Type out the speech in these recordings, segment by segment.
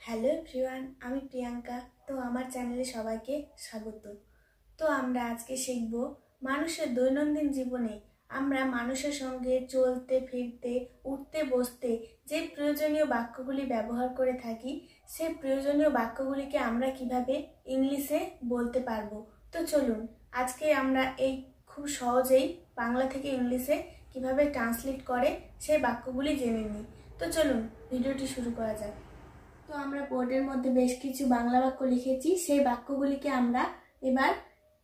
Hello everyone, আমি প্রিয়াঙ্কা। তো আমার চ্যানেলে সবাইকে স্বাগত। তো আমরা আজকে শিখব মানুষের দৈনন্দিন জীবনে আমরা মানুষের সঙ্গে চলতে ফিরতে উঠতে বসতে যে প্রয়োজনীয় বাক্যগুলি ব্যবহার করে থাকি, সেই প্রয়োজনীয় বাক্যগুলিকে আমরা কিভাবে ইংলিশে বলতে পারবো। তো চলুন আজকে আমরা এই খুব সহজেই বাংলা থেকে ইংলিশে কিভাবে ট্রান্সলেট করে সেই বাক্যগুলি জেনে নিই। তো চলুন ভিডিওটি শুরু করা যাক। তো আমরা বোর্ডের মধ্যে বেশ কিছু বাংলা বাক্য লিখেছি, সেই বাক্যগুলিকে আমরা এবার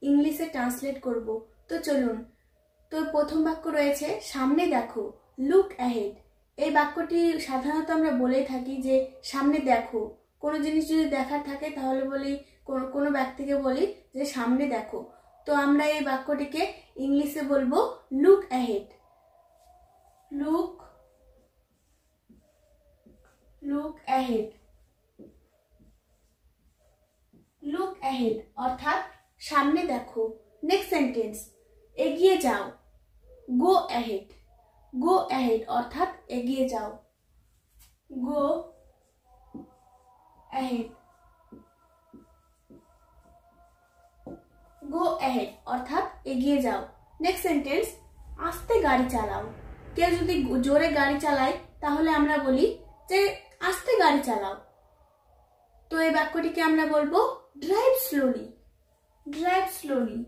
ইংলিশে ট্রান্সলেট করব। তো চলুন। তো প্রথম বাক্য রয়েছে সামনে দেখো, লুক অ্যাহেড। এই বাক্যটি সাধারণত আমরা বলেই থাকি যে সামনে দেখো। কোনো জিনিস যদি দেখার থাকে তাহলে বলি, কোনো ব্যক্তিকে বলি যে সামনে দেখো। তো আমরা এই বাক্যটিকে ইংলিশে বলবো look ahead. Look ahead. Look ahead অর্থাৎ সামনে দেখো। নেক্সট সেন্টেন্স, এগিয়ে যাও, গো অ্যাহেড। গো অ্যাহেড অর্থাৎ এগিয়ে যাও। Go ahead. গো অ্যাহেড অর্থাৎ এগিয়ে যাও। নেক্সট সেন্টেন্স, আস্তে গাড়ি চালাও। কেউ যদি জোরে গাড়ি চালায় তাহলে আমরা বলি যে আস্তে গাড়ি চালাও। তো এই বাক্যটিকে আমরা বলবো drive slowly. Drive slowly.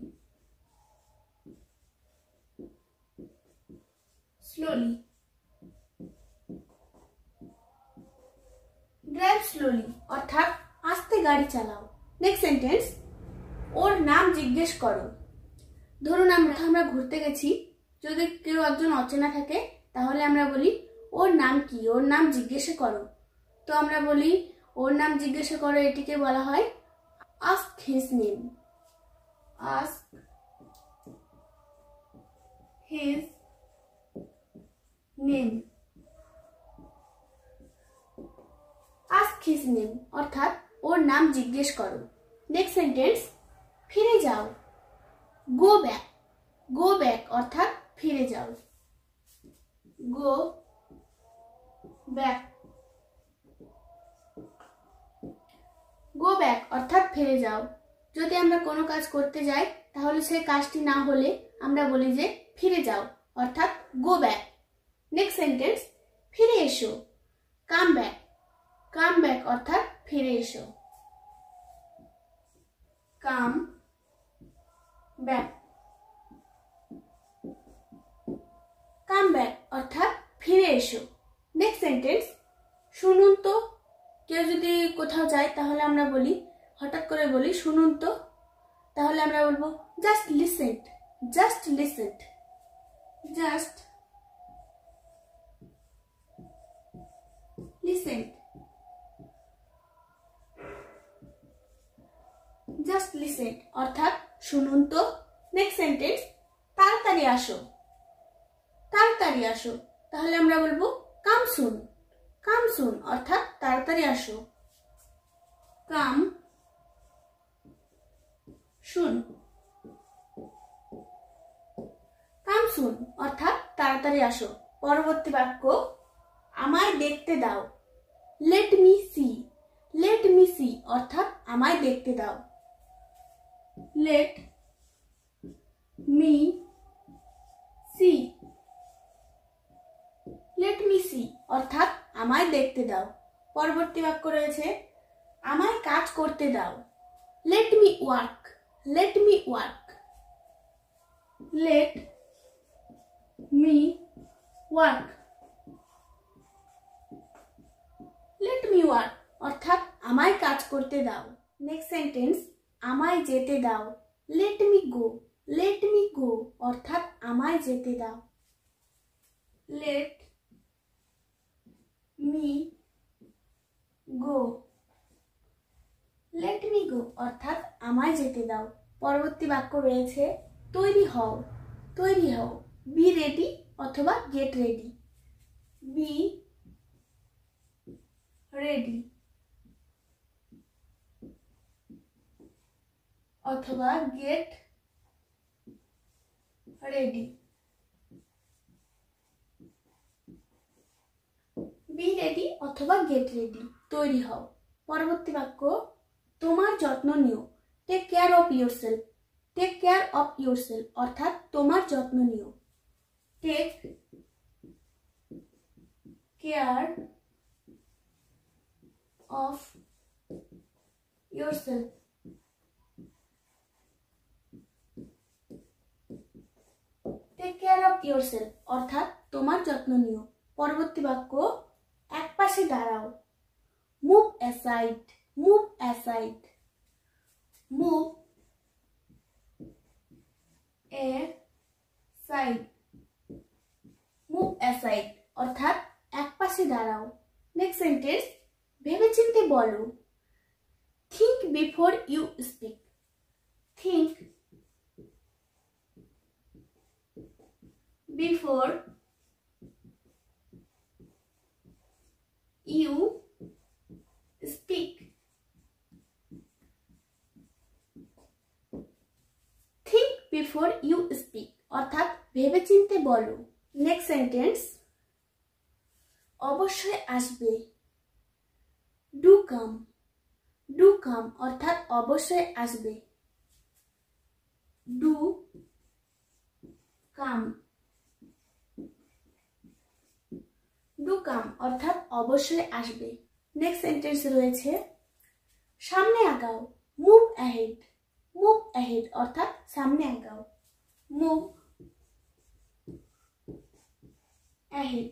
Slowly. Drive slowly অর্থাৎ আস্তে গাড়ি চালাও। নেক্সট সেন্টেন্স, ওর নাম জিজ্ঞেস করো। ধরুন আমরা ঘুরতে গেছি, যদি কেউ একজন অচেনা থাকে তাহলে আমরা বলি ওর নাম কি, ওর নাম জিজ্ঞেস করো। তো আমরা বলি ওর নাম জিজ্ঞেস করো, এটিকে বলা হয় ask his name. ask his name. ask his name অর্থাৎ ওর নাম জিজ্ঞেস করো। নেক্সট সেন্টেন্স, ফিরে যাও, গো ব্যাক। গো ব্যাক অর্থাৎ ফিরে যাও। Go back. গো ব্যাক অর্থাৎ ফিরে যাও। যদি আমরা কোনো কাজ করতে যাই তাহলে সেই কাজটি না হলে আমরা বলি যে ফিরে যাও অর্থাৎ গো ব্যাক। নেক্সট সেন্টেন্স, ফিরে এসো, কাম ব্যাক। কাম ব্যাক অর্থাৎ ফিরে এসো। Come back. কাম ব্যাক অর্থাৎ ফিরে এসো। নেক্সট সেন্টেন্স, শুনুন তো। কেউ যদি কোথাও যায় তাহলে আমরা বলি, হঠাৎ করে বলি শুনুন তো, তাহলে আমরা বলবো just listen. Just listen. Just listen. Just listen অর্থাৎ শুনুন তো। নেক্সট সেন্টেন্স, তাড়াতাড়ি আসো। তাড়াতাড়ি আসো, তাহলে আমরা বলবো কাম সুন। কাম সুন অর্থাৎ তাড়াতাড়ি আসো। কাম সুন। কাম সুন অর্থাৎ তাড়াতাড়ি আসো। পরবর্তী বাক্য, আমায় দেখতে দাও। Let me see. Let me see অর্থাৎ আমায় দেখতে দাও। Let me see. Let me see অর্থাৎ আমায় দেখতে দাও। পরবর্তী বাক্য রয়েছে, আমায় কাজ করতে দাও। Let me work. Let me work. Let me work. Let me work অর্থাৎ আমায় কাজ করতে দাও। নেক্সট সেন্টেন্স, আমায় যেতে দাও। Let me go. Let me go অর্থাৎ আমায় যেতে দাও। Let me go. Let me go অর্থাৎ আমায় যেতে দাও। পরবর্তী বাক্য রয়েছে, তৈরি হও। তৈরি হও। বি রেডি অথবা গেট রেডি। বি রেডি অথবা গেট রেডি। বি রেডি অথবা গেট রেডি, তৈরি হও। পরবর্তী বাক্য তোমার যত্ন নিও, take care of yourself. Take care of yourself অর্থাৎ তোমার যত্ন নিও। Take care of yourself. Take care of yourself অর্থাৎ তোমার যত্ন নিও। পরবর্তী বাক্য এক পাশে দাঁড়াও, move aside. Move aside. Move aside. Move aside অর্থাৎ এক পাশে দাঁড়াও। নেক্সট সেন্টেন্স, ভেবেচিন্তে বলো, think before you speak. Think before you speak. Think before you speak অর্থাৎ ভেবেচিন্তে বলো। নেক্সট সেন্টেন্স, অবশ্যই আসবে, ডু কাম। ডু কাম অর্থাৎ অবশ্যই আসবে, ডু কাম। ডু কাম অর্থাৎ অবশ্যই আসবে। নেক্সট সেন্টেন্স রয়েছে, সামনে আগাও, মুভ অ্যাহেড। মুভ অ্যাহেড অর্থাৎ সামনে আগাও, মুভ অ্যাহেড।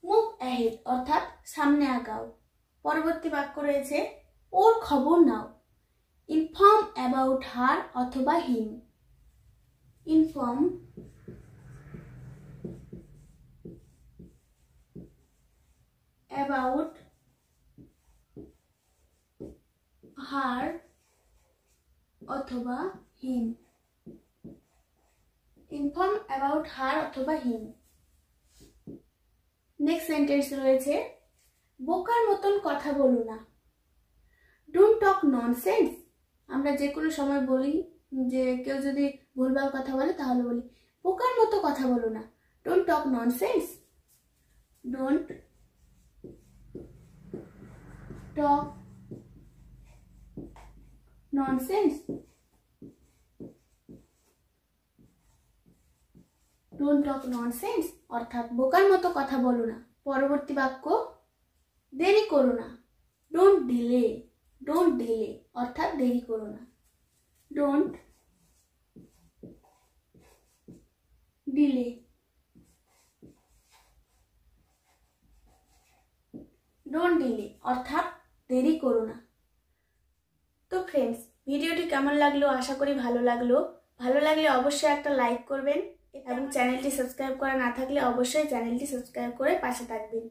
মুভ অ্যাহেড অর্থাৎ সামনে আগাও। পরবর্তী বাক্য রয়েছে, ওর খবর নাও, ইনফর্ম অ্যাবাউট হার অথবা হিম। ইনফর্ম অ্যাবাউট হার অথবা হিম। ইনফর্ম অ্যাবাউট হার অথবা হিম। নেক্সট সেন্টেন্স রয়েছে, বোকার মতন কথা বলো না, ডোন্ট টক ননসেন্স। আমরা যে কোনো সময় বলি যে কেউ যদি ভুলভাল কথা বলে তাহলে বলি বোকার মতো কথা বলো না, don't talk nonsense. Don't talk nonsense. Don't talk nonsense অর্থাৎ বোকার মতো কথা বলো না। পরবর্তী বাক্য, দেরি করো না, ডোন্ট ডিলে। ডোন্ট ডিলে অর্থাৎ দেরি করো না, ডোন্ট ডিলে। ডোন্ট ডিলে অর্থাৎ দেরি করো না। তো ফ্রেন্ডস, ভিডিওটি কেমন লাগলো? আশা করি ভালো লাগলো। ভালো লাগলে অবশ্যই একটা লাইক করবেন এবং চ্যানেলটি সাবস্ক্রাইব করা না থাকলে অবশ্যই চ্যানেলটি সাবস্ক্রাইব করে পাশে থাকবেন।